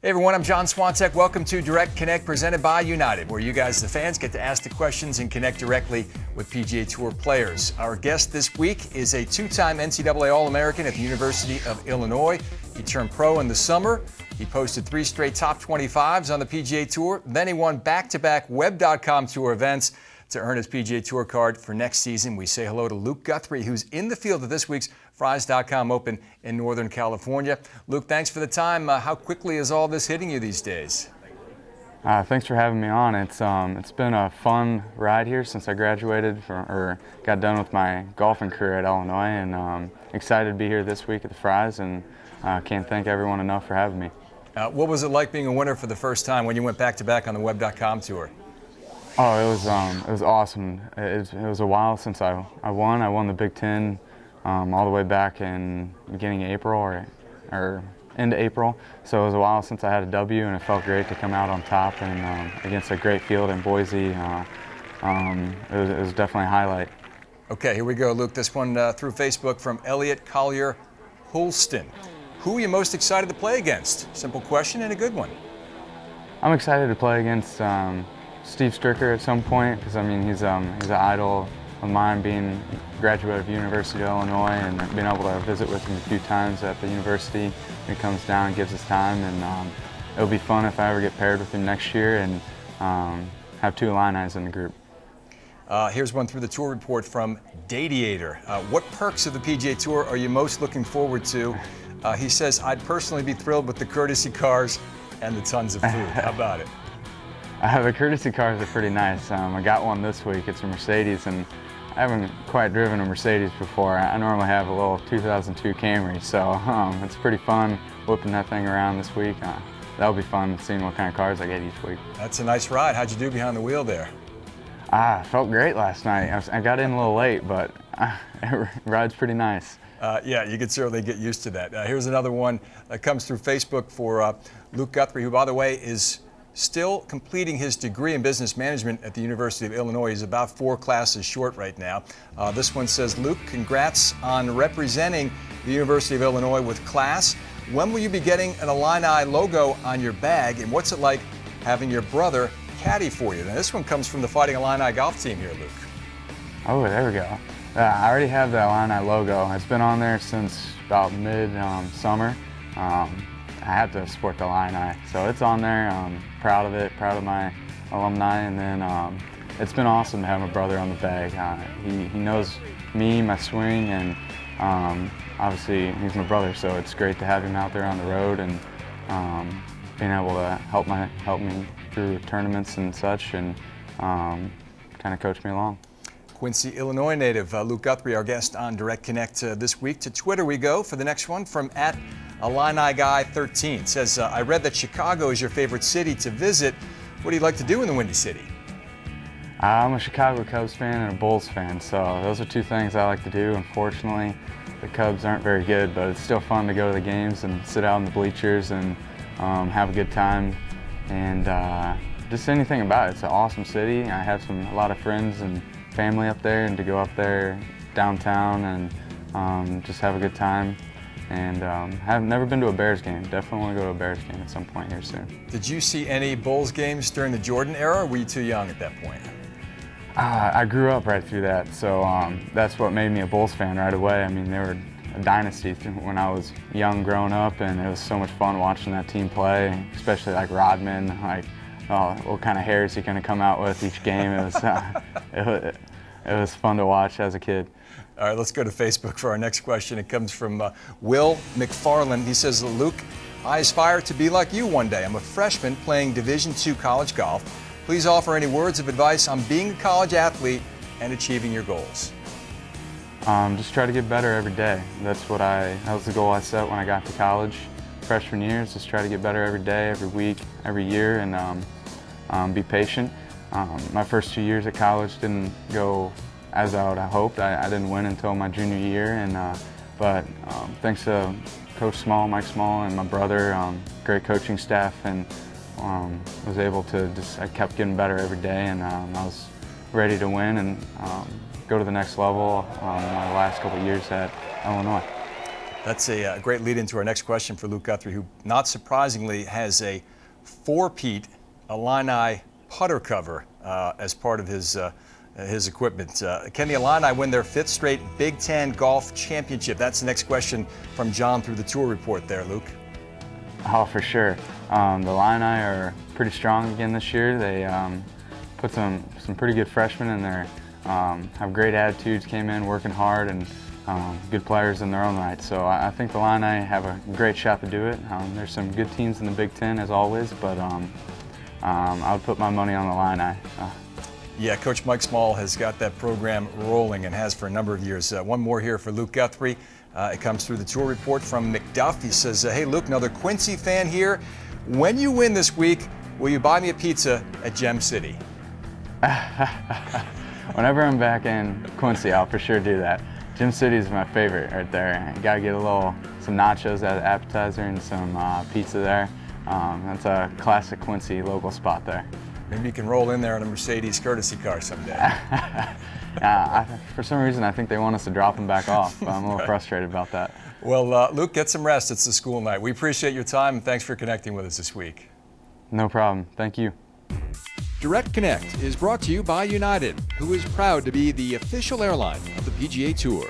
Hey everyone, I'm John Swantek. Welcome to Direct Connect presented by United, where you guys, the fans, get to ask the questions and connect directly with PGA Tour players. Our guest this week is a two-time NCAA All-American at the University of Illinois. He turned pro in the summer. He posted 3 straight top 25s on the PGA Tour. Then he won back-to-back Web.com Tour events to earn his PGA Tour card for next season. We say hello to Luke Guthrie, who's in the field at this week's Fries.com Open in Northern California. Luke, thanks for the time. How quickly is all this hitting you these days? Thanks for having me on. It's been a fun ride here since I graduated or got done with my golfing career at Illinois, and excited to be here this week at the Fries, and can't thank everyone enough for having me. What was it like being a winner for the first time when you went back-to-back on the Web.com Tour? Oh, it was awesome. It was a while since I won. I won the Big Ten all the way back in beginning of April or into April. So it was a while since I had a W, and it felt great to come out on top and against a great field in Boise. It was definitely a highlight. Okay, here we go, Luke. This one through Facebook from Elliot, Collier, Holston. Who are you most excited to play against? Simple question and a good one. I'm excited to play against Steve Stricker at some point, because I mean he's an idol of mine, being a graduate of University of Illinois and being able to visit with him a few times at the university. He comes down and gives us time, and it'll be fun if I ever get paired with him next year and have 2 Illinis in the group. Here's one through the Tour Report from Dadiator. What perks of the PGA Tour are you most looking forward to? He says, I'd personally be thrilled with the courtesy cars and the tons of food. How about it? The courtesy cars are pretty nice. I got one this week. It's a Mercedes, and I haven't quite driven a Mercedes before. I normally have a little 2002 Camry, so it's pretty fun whipping that thing around this week. That'll be fun seeing what kind of cars I get each week. That's a nice ride. How'd you do behind the wheel there? I felt great last night. I got in a little late, but it rides pretty nice. Yeah, you could certainly get used to that. Here's another one that comes through Facebook for Luke Guthrie, who, by the way, is still completing his degree in business management at the University of Illinois. He's about 4 classes short right now. This one says, Luke, congrats on representing the University of Illinois with class. When will you be getting an Illini logo on your bag, and what's it like having your brother caddy for you? Now, this one comes from the Fighting Illini golf team here, Luke. Oh, there we go. I already have the Illini logo. It's been on there since about mid-summer. I had to support the Illini, so it's on there. I'm proud of it, proud of my alumni, and then it's been awesome to have my brother on the bag. He knows me, my swing, and obviously he's my brother, so it's great to have him out there on the road and being able to help me through tournaments and such, and kind of coach me along. Quincy, Illinois native Luke Guthrie, our guest on Direct Connect this week. To Twitter we go for the next one from @IlliniGuy13. Says, I read that Chicago is your favorite city to visit. What do you like to do in the Windy City? I'm a Chicago Cubs fan and a Bulls fan, so those are 2 things I like to do. Unfortunately, the Cubs aren't very good, but it's still fun to go to the games and sit out in the bleachers and have a good time. And just anything about it. It's an awesome city. I have a lot of friends and family up there, and to go up there downtown and just have a good time. And I've never been to a Bears game. Definitely want to go to a Bears game at some point here soon. Did you see any Bulls games during the Jordan era, or were you too young at that point? I grew up right through that, so that's what made me a Bulls fan right away. I mean, they were a dynasty when I was young growing up, and it was so much fun watching that team play, especially like Rodman. Like, what kind of hair is he going to come out with each game? It was fun to watch as a kid. All right, let's go to Facebook for our next question. It comes from Will McFarland. He says, Luke, I aspire to be like you one day. I'm a freshman playing Division II college golf. Please offer any words of advice on being a college athlete and achieving your goals. Just try to get better every day. That was the goal I set when I got to college. Freshman year is just try to get better every day, every week, every year, and be patient. My first 2 years at college didn't go as I would have hoped. I didn't win until my junior year, but thanks to Coach Small, Mike Small, and my brother, great coaching staff, and was able to I kept getting better every day, and I was ready to win and go to the next level my last couple of years at Illinois. That's a great lead into our next question for Luke Guthrie, who, not surprisingly, has a 4-peat Illini putter cover as part of his equipment. Can the Illini win their 5th straight Big Ten golf championship? That's the next question from John through the tour report there, Luke. Oh, for sure. The Illini are pretty strong again this year. They put some pretty good freshmen in there. Have great attitudes, came in working hard, and good players in their own right. So I think the Illini have a great shot to do it. There's some good teams in the Big Ten as always, but I would put my money on the Illini. Yeah, Coach Mike Small has got that program rolling and has for a number of years. One more here for Luke Guthrie. It comes through the tour report from McDuff. He says, hey, Luke, another Quincy fan here. When you win this week, will you buy me a pizza at Gem City? Whenever I'm back in Quincy, I'll for sure do that. Gem City is my favorite right there. Got to get some nachos as an appetizer and some pizza there. That's a classic Quincy local spot there. Maybe you can roll in there in a Mercedes courtesy car someday. For some reason, I think they want us to drop them back off. But I'm a little frustrated about that. Well, Luke, get some rest. It's the school night. We appreciate your time, and thanks for connecting with us this week. No problem. Thank you. Direct Connect is brought to you by United, who is proud to be the official airline of the PGA Tour.